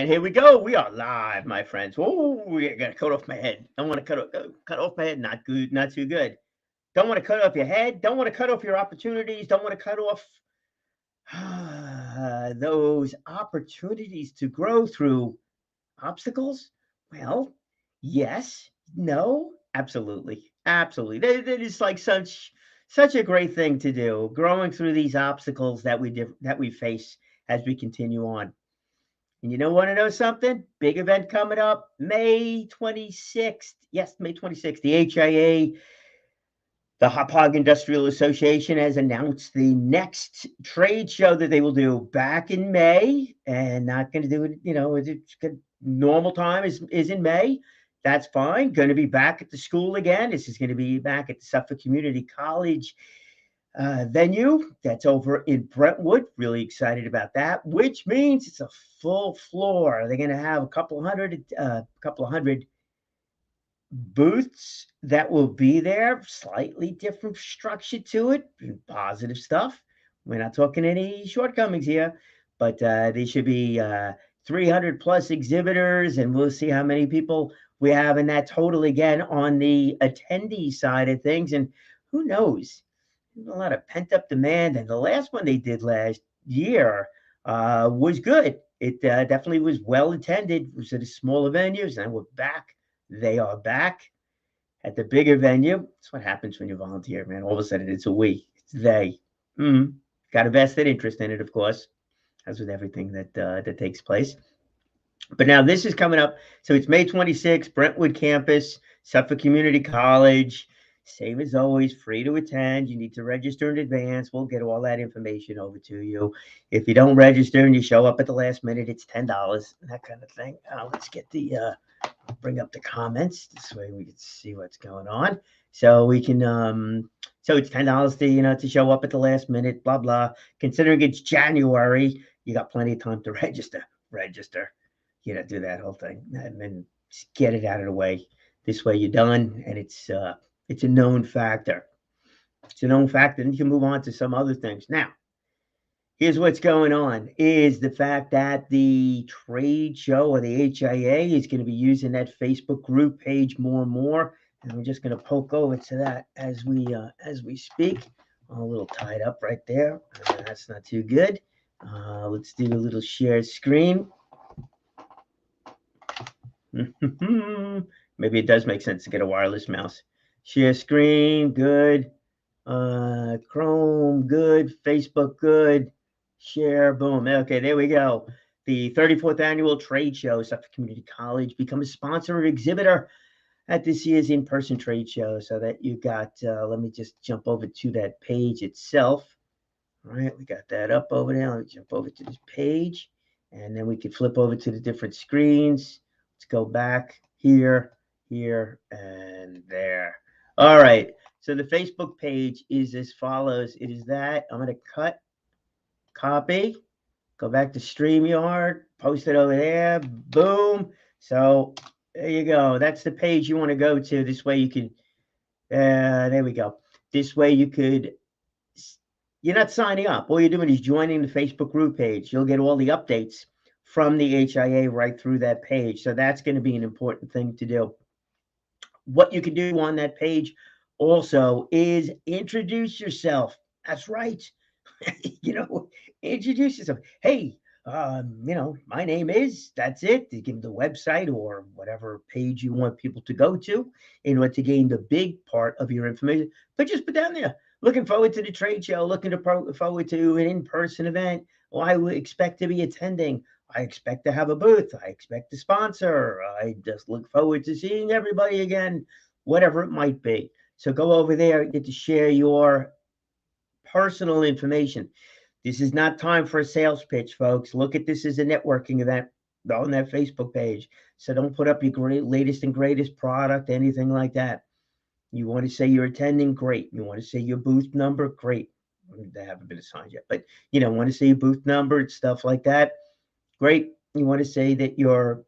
And here we go. We are live, my friends. Oh, we got to cut off my head. Don't want to cut off my head. Not good. Not too good. Don't want to cut off your head. Don't want to cut off your opportunities. Don't want to cut off those opportunities to grow through obstacles. Well, yes, no, absolutely, absolutely. That is like such a great thing to do. Growing through these obstacles that we face as we continue on. And you don't want to know something? Big event coming up May 26th. Yes, May 26th. The HIA, the Hop Hog Industrial Association, has announced the next trade show that they will do back in May, and not going to do it, it's good. Normal time is in May. That's fine. Going to be back at the school again. This is going to be back at the Suffolk Community College venue that's over in Brentwood. Really excited about that, which means it's a full floor. They're going to have a couple of hundred booths that will be there. Slightly different structure to it, positive stuff. We're not talking any shortcomings here, but there should be 300 plus exhibitors, and we'll see how many people we have in that total again on the attendee side of things. And who knows? A lot of pent up demand, and the last one they did last year was good. It definitely was well attended. It was at a smaller venues, and we're back. They are back at the bigger venue. That's what happens when you volunteer, man. All of a sudden, it's a we. It's they. Got a vested interest in it, of course, as with everything that takes place. But now this is coming up. So it's May 26th, Brentwood campus, Suffolk Community College. Same as always, free to attend. You need to register in advance. We'll get all that information over to you. If you don't register and you show up at the last minute, it's $10, that kind of thing. Let's get bring up the comments. This way we can see what's going on. So we can, so it's $10 to show up at the last minute, blah, blah. Considering it's January, you got plenty of time to register, do that whole thing and then get it out of the way. This way you're done, and it's a known factor. It's a known factor, and you can move on to some other things. Now, here's what's going on, is the fact that the trade show, or the HIA, is going to be using that Facebook group page more and more. And I'm just going to poke over to that as we speak. I'm a little tied up right there. That's not too good. Let's do a little share screen. Maybe it does make sense to get a wireless mouse. Share screen, good. Chrome, good. Facebook, good. Share, boom. Okay, there we go. The 34th annual trade show, Suffolk Community College, become a sponsor or exhibitor at this year's in-person trade show. So that you got, let me just jump over to that page itself. All right, we got that up over there. Let me jump over to this page, and then we can flip over to the different screens. Let's go back here, and there. All right. So the Facebook page is as follows. It is that. I'm going to cut, copy, go back to StreamYard, post it over there. Boom. So there you go. That's the page you want to go to. This way you can, there we go. This way you're not signing up. All you're doing is joining the Facebook group page. You'll get all the updates from the HIA right through that page. So that's going to be an important thing to do. What you can do on that page also is introduce yourself. That's right. Introduce yourself. Hey, my name is, that's it. You give the website or whatever page you want people to go to in order to gain the big part of your information. But just put down there, looking forward to the trade show, looking forward to an in-person event. Well, I would expect to be attending. I expect to have a booth. I expect to sponsor. I just look forward to seeing everybody again, whatever it might be. So go over there and get to share your personal information. This is not time for a sales pitch, folks. Look at this as a networking event on that Facebook page. So don't put up your latest and greatest product, anything like that. You want to say you're attending, great. You want to say your booth number, great. They haven't been assigned yet, but want to say your booth number and stuff like that. Great. You want to say that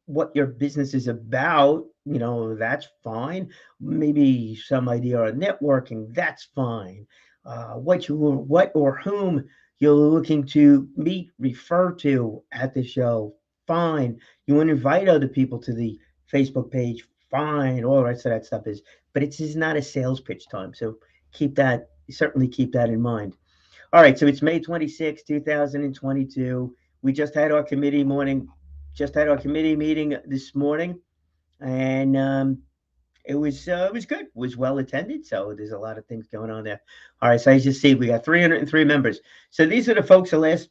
what your business is about, that's fine. Maybe some idea on networking, that's fine. What or whom you're looking to meet, refer to at the show, fine. You want to invite other people to the Facebook page, fine. All the rest of that stuff is, but it's just not a sales pitch time. So certainly keep that in mind. All right, so it's May 26, 2022. We just had our committee meeting this morning, and it was good. It was well attended, so there's a lot of things going on there. All right, so as you see, we got 303 members. So these are the folks the last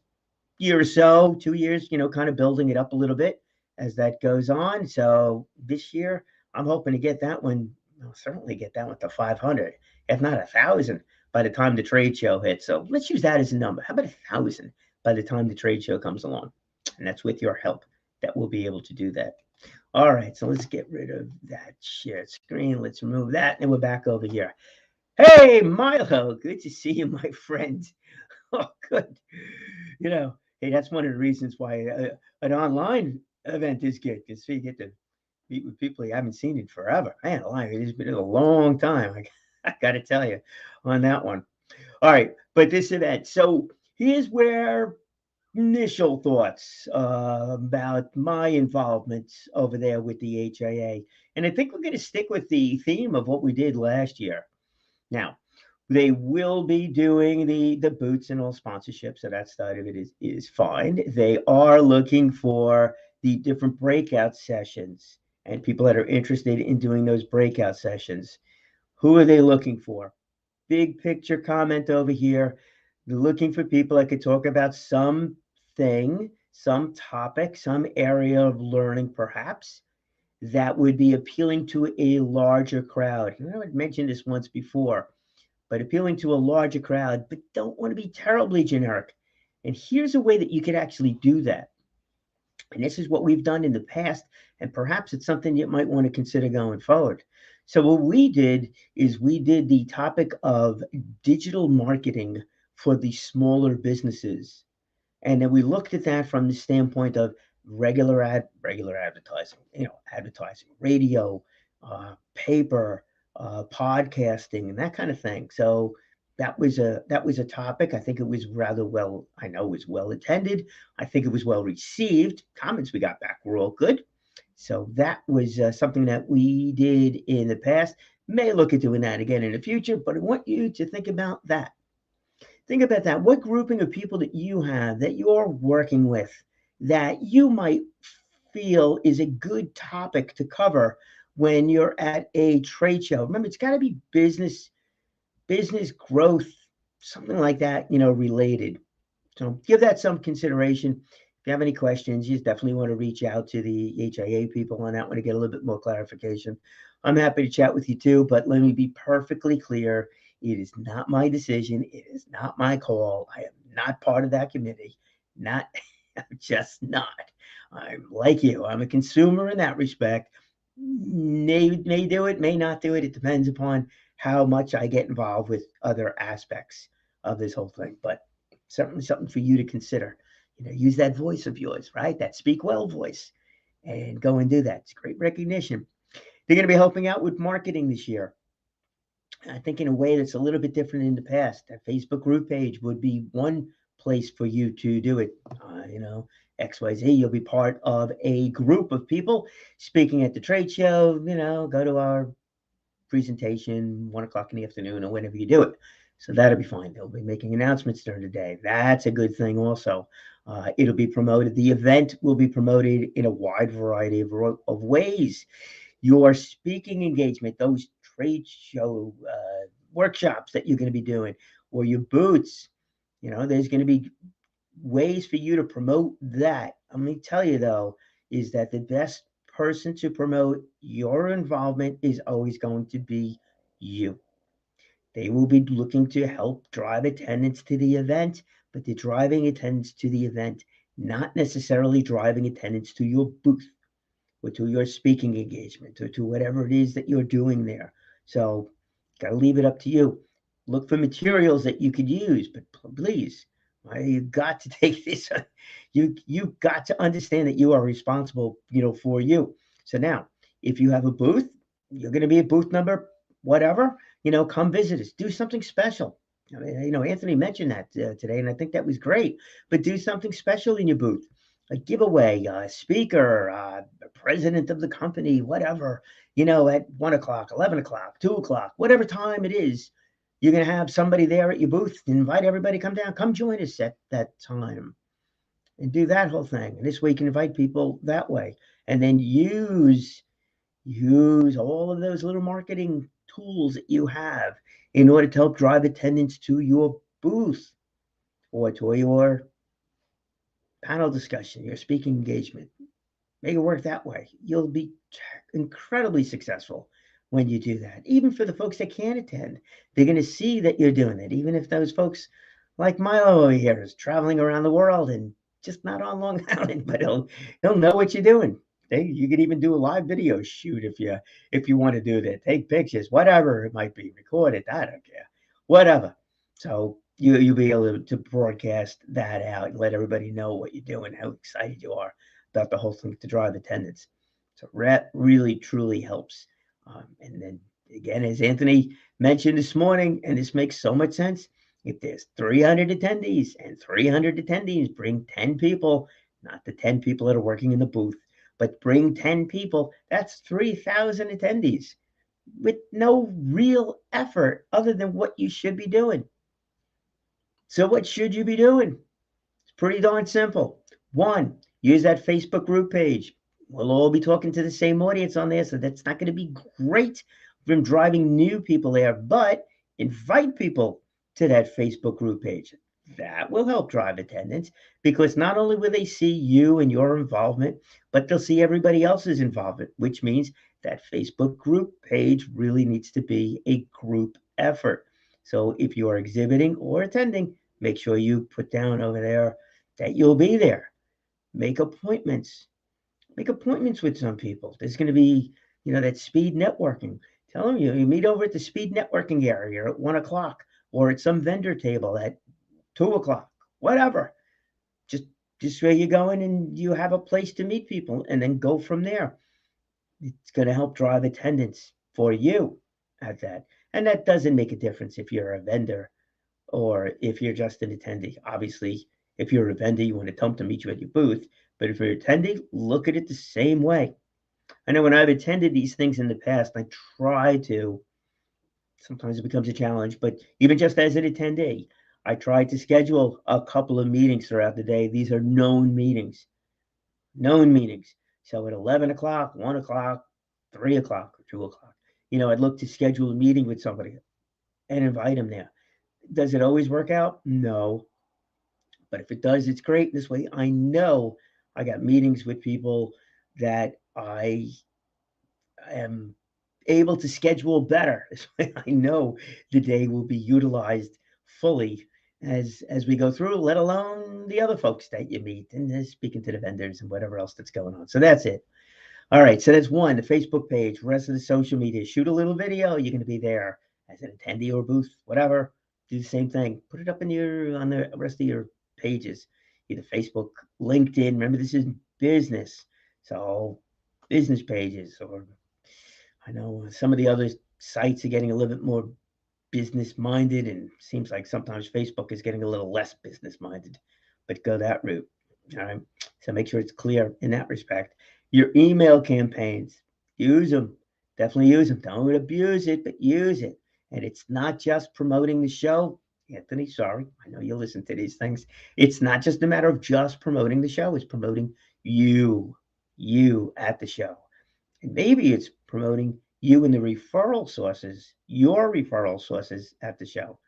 year or so, 2 years, kind of building it up a little bit as that goes on. So this year, I'm hoping to get that one. I'll certainly get that one to 500, if not 1,000, by the time the trade show hits. So let's use that as a number. How about 1,000 by the time the trade show comes along? And that's with your help that we'll be able to do that. All right, so let's get rid of that shared screen. Let's remove that, and we're back over here. Hey, Milo, good to see you, my friend. Oh, good. Hey, that's one of the reasons why an online event is good, because you get to meet with people you haven't seen in forever. Man, it's been a long time. I got to tell you on that one. All right, but this event. So here's where initial thoughts about my involvement over there with the HIA. And I think we're going to stick with the theme of what we did last year. Now, they will be doing the boots and all sponsorships, so that side of it is fine. They are looking for the different breakout sessions and people that are interested in doing those breakout sessions. Who are they looking for? Big picture comment over here. They're looking for people that could talk about something, some topic, some area of learning, perhaps, that would be appealing to a larger crowd. I've mentioned this once before, but appealing to a larger crowd, but don't want to be terribly generic. And here's a way that you could actually do that. And this is what we've done in the past, and perhaps it's something you might want to consider going forward. So what we did is we did the topic of digital marketing for the smaller businesses. And then we looked at that from the standpoint of regular advertising, advertising, radio, paper, podcasting, and that kind of thing. So that was a topic. I think it was rather well. I know it was well attended. I think it was well received. Comments we got back were all good. So that was something that we did in the past. May look at doing that again in the future, but I want you to think about that. Think about that. What grouping of people that you have that you're working with that you might feel is a good topic to cover when you're at a trade show? Remember, it's got to be business growth, something like that, related. So give that some consideration. If you have any questions, you definitely want to reach out to the HIA people on that one to get a little bit more clarification. I'm happy to chat with you too, but let me be perfectly clear. It is not my decision. It is not my call. I am not part of that committee. I'm just not. I'm like you. I'm a consumer in that respect. May do it, may not do it. It depends upon how much I get involved with other aspects of this whole thing. But certainly something for you to consider. Use that voice of yours, right? That speak well voice, and go and do that. It's great recognition. They're going to be helping out with marketing this year. I think in a way that's a little bit different in the past. That Facebook group page would be one place for you to do it. XYZ, you'll be part of a group of people speaking at the trade show. Go to our presentation 1:00 in the afternoon or whenever you do it. So that'll be fine. They'll be making announcements during the day. That's a good thing also. It'll be promoted. The event will be promoted in a wide variety of ways. Your speaking engagement, those trade show workshops that you're going to be doing, or your booths, there's going to be ways for you to promote that. Let me tell you, though, is that the best person to promote your involvement is always going to be you. They will be looking to help drive attendance to the event, but they're driving attendance to the event, not necessarily driving attendance to your booth or to your speaking engagement or to whatever it is that you're doing there. So, got to leave it up to you. Look for materials that you could use, but please, you've got to take this. You've got to understand that you are responsible, for you. So now, if you have a booth, you're going to be at booth number whatever. Come visit us. Do something special. Anthony mentioned that today, and I think that was great. But do something special in your booth. a giveaway, a speaker, president of the company, whatever, at 1 o'clock, 11 o'clock, 2 o'clock, whatever time it is, you're going to have somebody there at your booth. Invite everybody, come down, come join us at that time and do that whole thing. And this way you can invite people that way. And then use all of those little marketing tools that you have in order to help drive attendance to your booth or to your panel discussion, your speaking engagement. Make it work that way. You'll be incredibly successful when you do that. Even for the folks that can't attend, they're going to see that you're doing it. Even if those folks like Milo over here is traveling around the world and just not on Long Island, but he'll know what you're doing. You could even do a live video shoot if you want to do that. Take pictures, whatever it might be, record it. I don't care, whatever. So you'll be able to broadcast that out and let everybody know what you're doing, how excited you are about the whole thing to drive attendance. So that really truly helps. And then again, as Anthony mentioned this morning, and this makes so much sense, if there's 300 attendees and 300 attendees bring 10 people, not the 10 people that are working in the booth, but bring 10 people, that's 3,000 attendees with no real effort other than what you should be doing. So what should you be doing? It's pretty darn simple. One, use that Facebook group page. We'll all be talking to the same audience on there, so that's not going to be great from driving new people there, but invite people to that Facebook group page. That will help drive attendance because not only will they see you and your involvement, but they'll see everybody else's involvement, which means that Facebook group page really needs to be a group effort. So if you are exhibiting or attending, make sure you put down over there that you'll be there. Make appointments. Make appointments with some people. There's going to be, that speed networking. Tell them you meet over at the speed networking area at 1 o'clock or at some vendor table at 2 o'clock, whatever. Just where you're going and you have a place to meet people and then go from there. It's going to help drive attendance for you at that. And that doesn't make a difference if you're a vendor or if you're just an attendee. Obviously, if you're a vendor, you want to tell them to meet you at your booth. But if you're an attendee, look at it the same way. I know when I've attended these things in the past, I try to, sometimes it becomes a challenge, but even just as an attendee, I try to schedule a couple of meetings throughout the day. These are known meetings. So at 11 o'clock, 1 o'clock, 3 o'clock, or 2 o'clock, I'd look to schedule a meeting with somebody and invite them there. Does it always work out? No. But if it does, it's great. This way, I know I got meetings with people that I am able to schedule better. This way, I know the day will be utilized fully as we go through, let alone the other folks that you meet and speaking to the vendors and whatever else that's going on. So that's it. All right, so that's one, the Facebook page, rest of the social media. Shoot a little video, you're going to be there as an attendee or booth, whatever. Do the same thing. Put it up on the rest of your pages, either Facebook, LinkedIn. Remember, this is business, so business pages. Or I know some of the other sites are getting a little bit more business minded, and seems like sometimes Facebook is getting a little less business minded. But go that route. All right, so make sure it's clear in that respect. Your email campaigns, use them. Definitely use them. Don't abuse it, but use it. And it's not just promoting the show. Anthony, sorry, I know you listen to these things. It's not just a matter of just promoting the show. It's promoting you at the show. And maybe it's promoting you and the referral sources, your referral sources at the show.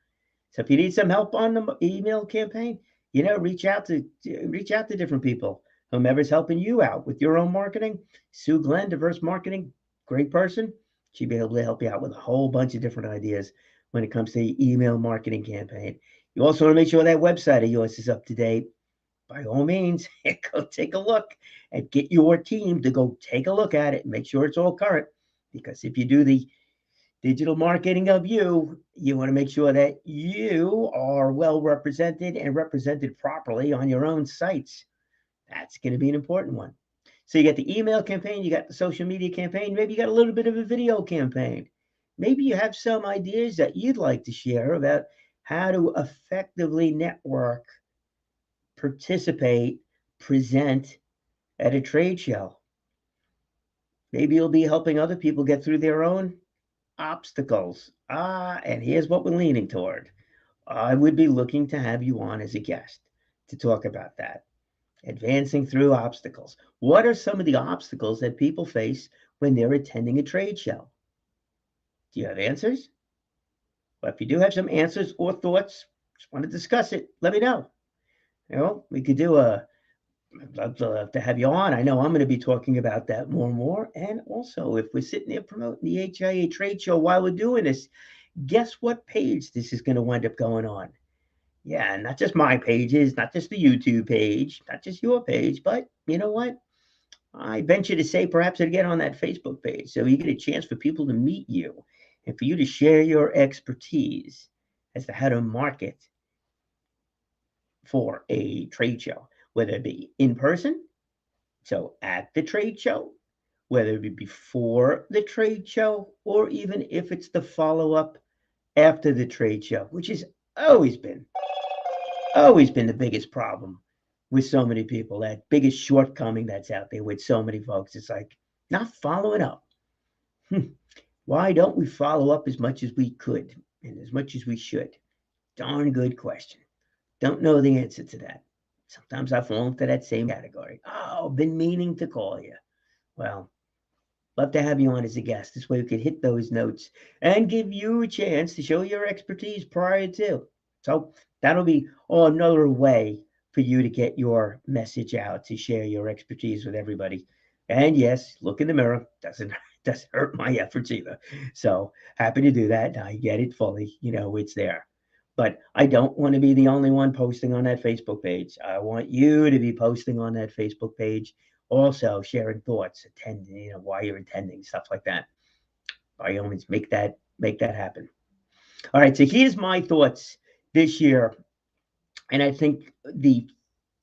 So if you need some help on the email campaign, reach out to different people. Whomever's helping you out with your own marketing, Sue Glenn, Diverse Marketing, great person. She'd be able to help you out with a whole bunch of different ideas when it comes to the email marketing campaign. You also want to make sure that website of yours is up to date. By all means, go take a look and get your team to go take a look at it and make sure it's all current. Because if you do the digital marketing of you want to make sure that you are well represented and represented properly on your own sites. That's going to be an important one. So you got the email campaign, you got the social media campaign, maybe you got a little bit of a video campaign. Maybe you have some ideas that you'd like to share about how to effectively network, participate, present at a trade show. Maybe you'll be helping other people get through their own obstacles. And here's what we're leaning toward. I would be looking to have you on as a guest to talk about that. Advancing through obstacles. What are some of the obstacles that people face when they're attending a trade show? Do you have answers? Well, if you do have some answers or thoughts, just want to discuss it, let me know. We could do I'd love to have you on. I know I'm going to be talking about that more and more. And also, if we're sitting there promoting the HIA trade show while we're doing this, guess what page this is going to wind up going on? Yeah, not just my pages, not just the YouTube page, not just your page, but you know what? I venture to say perhaps it'll get on that Facebook page. So you get a chance for people to meet you and for you to share your expertise as to how to market for a trade show, whether it be in person, so at the trade show, whether it be before the trade show, or even if it's the follow up after the trade show, which has always been the biggest problem with so many people, that biggest shortcoming that's out there with so many folks. It's like not following up. Why don't we follow up as much as we could and as much as we should? Darn good question. Don't know the answer to that. Sometimes I fall into that same category. Oh, been meaning to call you. Well, love to have you on as a guest. This way we could hit those notes and give you a chance to show your expertise prior to. So that'll be another way for you to get your message out, to share your expertise with everybody. And yes, look in the mirror. Doesn't hurt my efforts either. So happy to do that. I get it fully. It's there. But I don't want to be the only one posting on that Facebook page. I want you to be posting on that Facebook page, also sharing thoughts, attending, why you're attending, stuff like that. By all means, make that happen. All right, so here's my thoughts this year, and I think the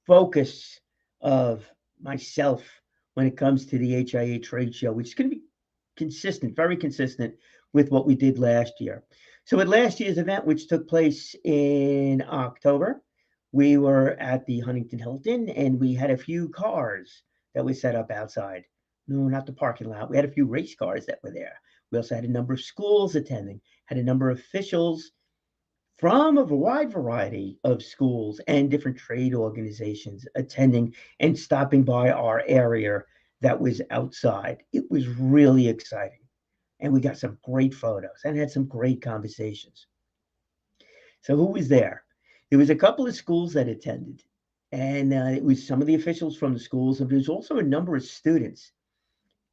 focus of myself when it comes to the HIA trade show, which is going to be consistent, very consistent with what we did last year. So at last year's event, which took place in October, we were at the Huntington Hilton, and we had a few cars that were set up outside. No, not the parking lot. We had a few race cars that were there. We also had a number of schools attending, had a number of officials from a wide variety of schools and different trade organizations attending and stopping by our area that was outside. It was really exciting. And we got some great photos and had some great conversations. So who was there? There was a couple of schools that attended, and it was some of the officials from the schools, and there was also a number of students.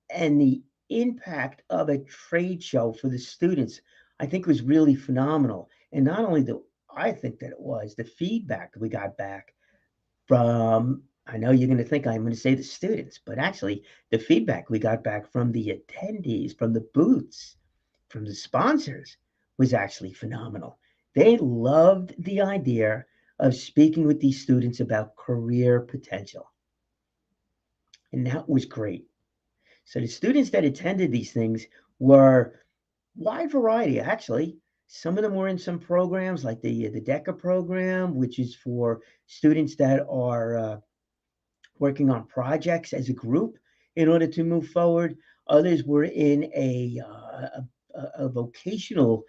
And the impact of a trade show for the students, I think, was really phenomenal. And not only do I think that it was, the feedback we got back from, I know you're going to think I'm going to say the students, but actually the feedback we got back from the attendees, from the booths, from the sponsors was actually phenomenal. They loved the idea of speaking with these students about career potential. And that was great. So the students that attended these things were wide variety, actually. Some of them were in some programs like the DECA program, which is for students that are working on projects as a group in order to move forward. Others were in a vocational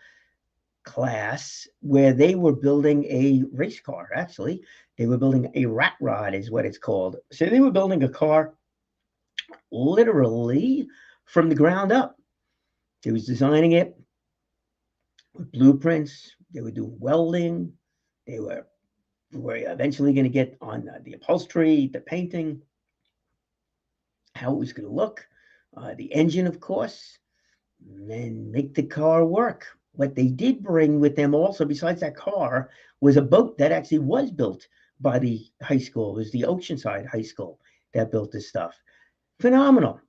class where they were building a race car. Actually, they were building a rat rod, is what it's called. So they were building a car literally from the ground up. They was designing it with blueprints. They were doing welding. They were eventually going to get on the upholstery, the painting, how it was going to look, the engine, of course, and make the car work. What they did bring with them also, besides that car, was a boat that actually was built by the high school. It was the Oceanside High School that built this stuff. Phenomenal.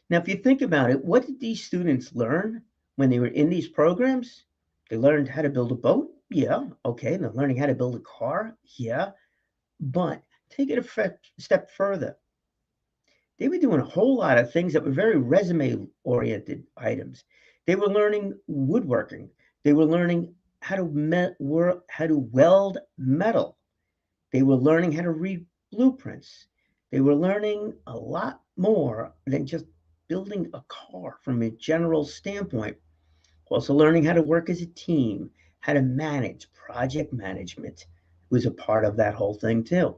Now, if you think about it, what did these students learn when they were in these programs? They learned how to build a boat. Yeah, okay. They're learning how to build a car. Yeah. But take it a step further. They were doing a whole lot of things that were very resume-oriented items. They were learning woodworking. They were learning how to weld metal. They were learning how to read blueprints. They were learning a lot more than just building a car from a general standpoint. Also learning how to work as a team, how to manage project management was a part of that whole thing too.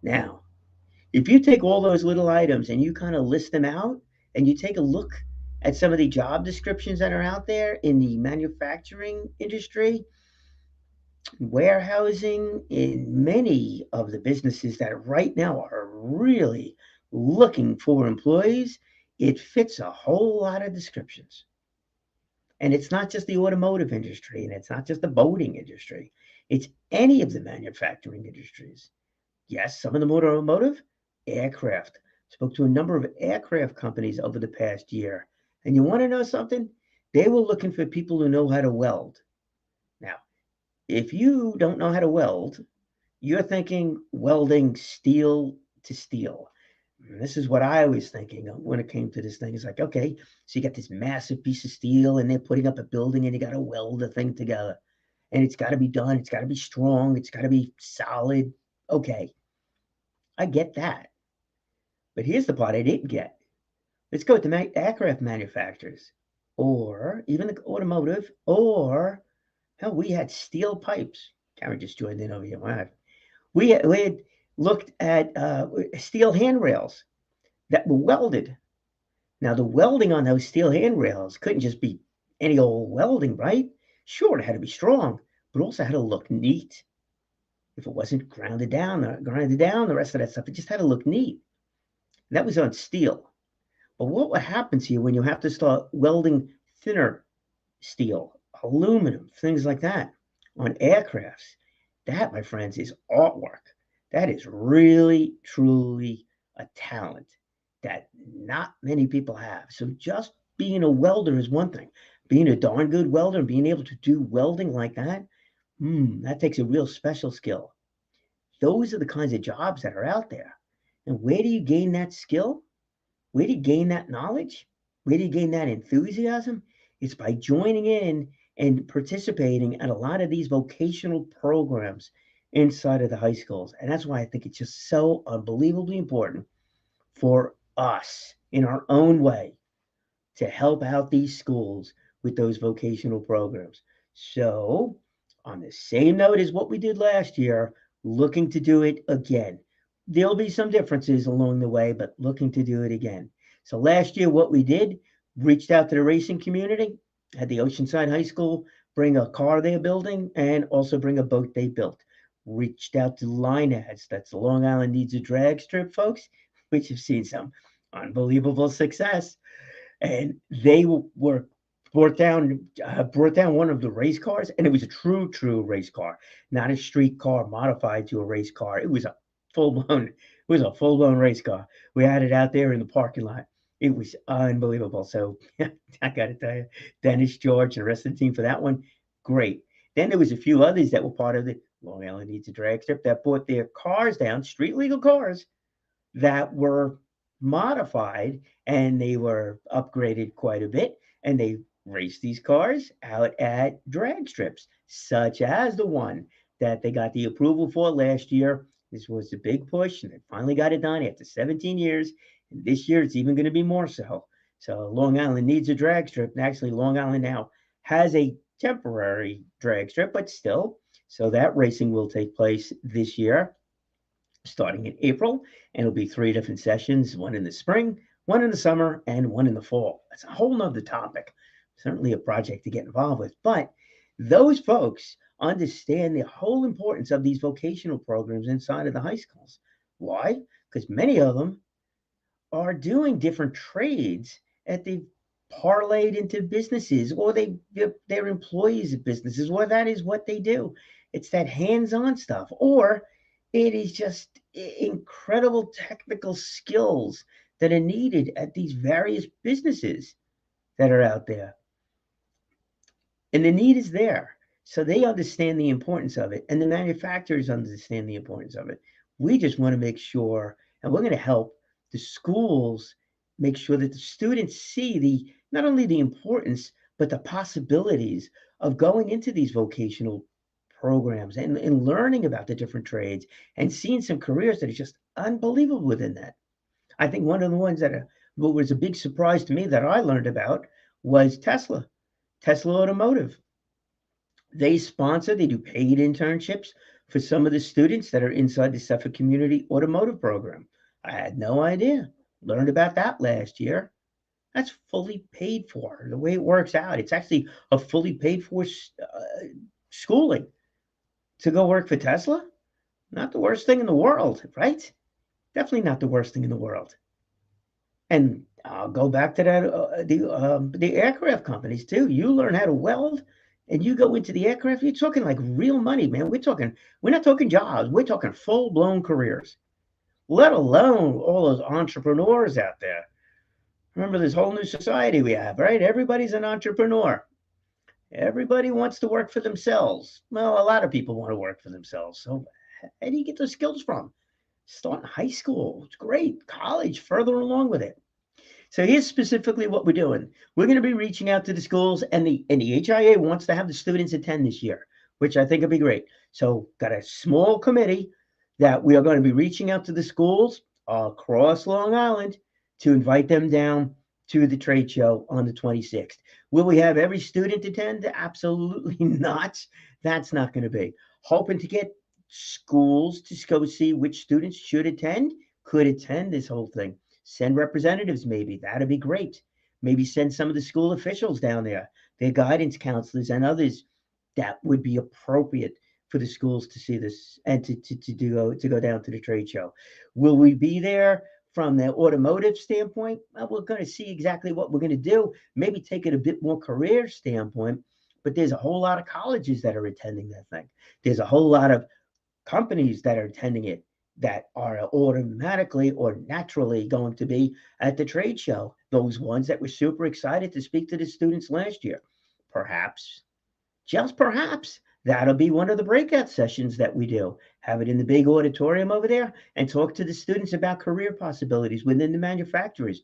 Now, if you take all those little items and you kind of list them out and you take a look at some of the job descriptions that are out there in the manufacturing industry, warehousing, in many of the businesses that right now are really looking for employees, it fits a whole lot of descriptions. And it's not just the automotive industry and it's not just the boating industry, it's any of the manufacturing industries. Yes, some of them automotive, aircraft. Spoke to a number of aircraft companies over the past year. And you want to know something? They were looking for people who know how to weld. Now, if you don't know how to weld, you're thinking welding steel to steel. And this is what I was thinking when it came to this thing. It's like, okay, so you got this massive piece of steel and they're putting up a building and you got to weld the thing together. And it's got to be done. It's got to be strong. It's got to be solid. Okay, I get that. But here's the part I didn't get. Let's go to aircraft manufacturers or even the automotive or hell, we had steel pipes. Karen just joined in over here. Wow. We had looked at steel handrails that were welded. Now, the welding on those steel handrails couldn't just be any old welding, right? Sure, it had to be strong, but also had to look neat. If it wasn't grounded down, the rest of that stuff, it just had to look neat. And that was on steel. But what happens here when you have to start welding thinner steel, aluminum, things like that on aircrafts? That, my friends, is artwork. That is really, truly a talent that not many people have. So just being a welder is one thing. Being a darn good welder and being able to do welding like that, that takes a real special skill. Those are the kinds of jobs that are out there. And where do you gain that skill? Where do you gain that knowledge? Where do you gain that enthusiasm? It's by joining in and participating at a lot of these vocational programs inside of the high schools. And that's why I think it's just so unbelievably important for us in our own way to help out these schools with those vocational programs. So, on the same note as what we did last year, looking to do it again. There'll be some differences along the way, but looking to do it again. So, last year, what we did, reached out to the racing community, had the Oceanside High School bring a car they're building and also bring a boat they built. Reached out to Line Ads, that's the Long Island Needs a Drag strip, folks, which have seen some unbelievable success. And they were brought down one of the race cars, and it was a true race car, not a street car modified to a race car. It was a full blown race car. We had it out there in the parking lot. It was unbelievable. So I got to tell you, Dennis, George, and the rest of the team for that one, great. Then there was a few others that were part of the Long Island Needs a Drag strip that brought their cars down, street legal cars, that were modified and they were upgraded quite a bit. And they raced these cars out at drag strips, such as the one that they got the approval for last year. This was a big push, and they finally got it done after 17 years. And this year, it's even going to be more so. So Long Island needs a drag strip. And actually, Long Island now has a temporary drag strip, but still. So that racing will take place this year, starting in April, and it'll be 3 different sessions, one in the spring, one in the summer, and one in the fall. That's a whole nother topic. Certainly a project to get involved with. But those folks understand the whole importance of these vocational programs inside of the high schools. Why? Because many of them are doing different trades that they've parlayed into businesses, or they're employees of businesses, or that is what they do. It's that hands-on stuff, or it is just incredible technical skills that are needed at these various businesses that are out there. And the need is there. So they understand the importance of it, and the manufacturers understand the importance of it. We just want to make sure, and we're going to help the schools make sure that the students see not only the importance, but the possibilities of going into these vocational programs and learning about the different trades and seeing some careers that are just unbelievable within that. I think one of the ones that what was a big surprise to me that I learned about was Tesla. Tesla Automotive. They do paid internships for some of the students that are inside the Suffolk Community Automotive Program. I had no idea. Learned about that last year. That's fully paid for. The way it works out, it's actually a fully paid for schooling to go work for Tesla. Not the worst thing in the world, right? Definitely not the worst thing in the world. And I'll go back to that the aircraft companies too. You learn how to weld, and you go into the aircraft. You're talking like real money, man. We're not talking jobs. We're talking full blown careers. Let alone all those entrepreneurs out there. Remember this whole new society we have, right? Everybody's an entrepreneur. Everybody wants to work for themselves. Well, a lot of people want to work for themselves. So, how do you get those skills from? Start in high school. It's great. College, further along with it. So here's specifically what we're doing. We're going to be reaching out to the schools, and the HIA wants to have the students attend this year, which I think will be great. So got a small committee that we are going to be reaching out to the schools across Long Island to invite them down to the trade show on the 26th. Will we have every student attend? Absolutely not. That's not going to be. Hoping to get schools to go see which students should attend, could attend this whole thing. Send representatives, maybe. That'd be great. Maybe send some of the school officials down there, their guidance counselors and others that would be appropriate for the schools to see this and to go down to the trade show. Will we be there from the automotive standpoint? Well, we're going to see exactly what we're going to do. Maybe take it a bit more career standpoint, but there's a whole lot of colleges that are attending that thing. There's a whole lot of companies that are attending it that are automatically or naturally going to be at the trade show. Those ones that were super excited to speak to the students last year. Perhaps, just perhaps, that'll be one of the breakout sessions that we do. Have it in the big auditorium over there and talk to the students about career possibilities within the manufacturers.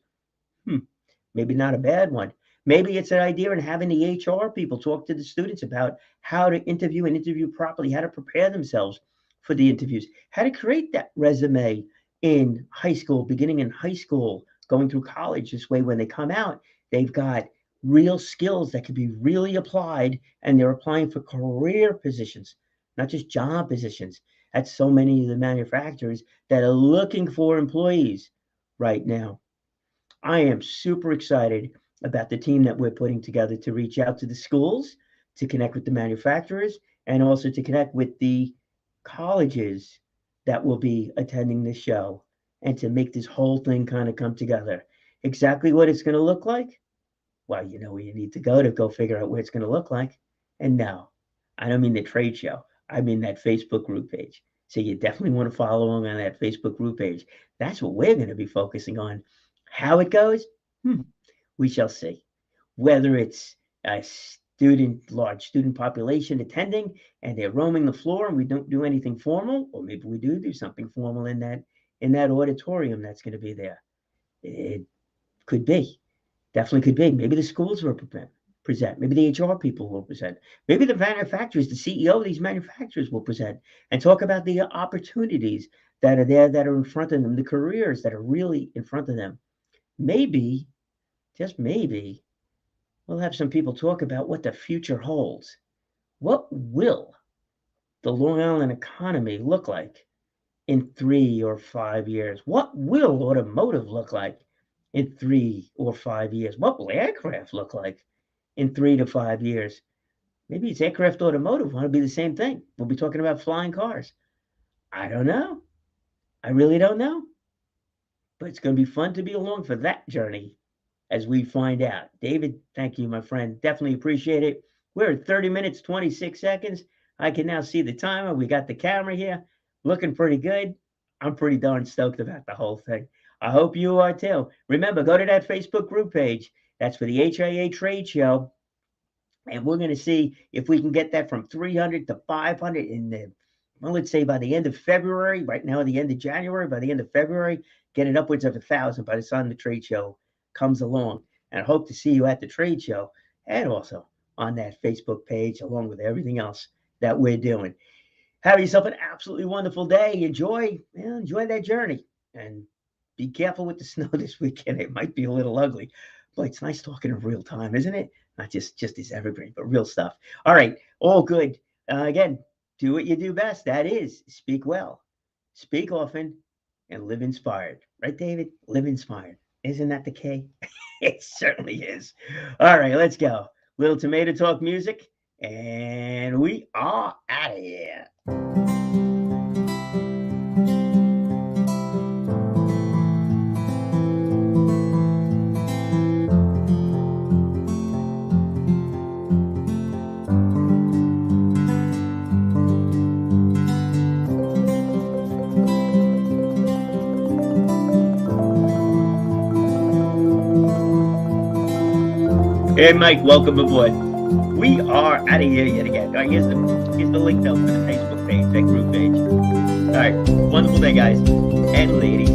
Maybe not a bad one. Maybe it's an idea in having the HR people talk to the students about how to interview and interview properly, how to prepare themselves for the interviews, how to create that resume in high school, beginning in high school, going through college. This way, when they come out, they've got real skills that can be really applied, and they're applying for career positions, not just job positions. That's so many of the manufacturers that are looking for employees right now. I am super excited about the team that we're putting together to reach out to the schools, to connect with the manufacturers, and also to connect with the colleges that will be attending the show and to make this whole thing kind of come together. Exactly what it's going to look like? Well, you know where you need to go figure out what it's going to look like. And no, I don't mean the trade show. I mean that Facebook group page. So you definitely want to follow along on that Facebook group page. That's what we're going to be focusing on. How it goes, we shall see. Whether it's a large student population attending and they're roaming the floor and we don't do anything formal, or maybe we do something formal in that auditorium that's going to be there. It could be. Definitely could be. Maybe the schools will present. Maybe the HR people will present. Maybe the manufacturers, the CEO of these manufacturers will present and talk about the opportunities that are there, that are in front of them, the careers that are really in front of them. Maybe, just maybe, we'll have some people talk about what the future holds. What will the Long Island economy look like in 3 or 5 years? What will automotive look like in 3 or 5 years? What will aircraft look like in 3 to 5 years? Maybe it's aircraft automotive want to be the same thing. We'll be talking about flying cars. I don't know. I really don't know. But it's going to be fun to be along for that journey as we find out. David, thank you, my friend. Definitely appreciate it. We're at 30 minutes, 26 seconds. I can now see the timer. We got the camera here. Looking pretty good. I'm pretty darn stoked about the whole thing. I hope you are too. Remember, go to that Facebook group page. That's for the HIA Trade Show. And we're going to see if we can get that from 300 to 500 in the, well, let's say by the end of February, right now, the end of January, by the end of February, get it upwards of 1,000 by the time the trade show comes along. And I hope to see you at the trade show and also on that Facebook page, along with everything else that we're doing. Have yourself an absolutely wonderful day. Enjoy that journey, and be careful with the snow this weekend. It might be a little ugly, but it's nice talking in real time, isn't it? Not just this evergreen, but real stuff. All right, all good. Again, do what you do best. That is, speak well, speak often, and live inspired. Right, David? Live inspired. Isn't that the key? It certainly is. All right, let's go. Little tomato talk music, and we are out of here. Hey, Mike, welcome aboard. We are out of here yet again. All right, here's the link though for the Facebook page, that group page. All right, wonderful day, guys and ladies.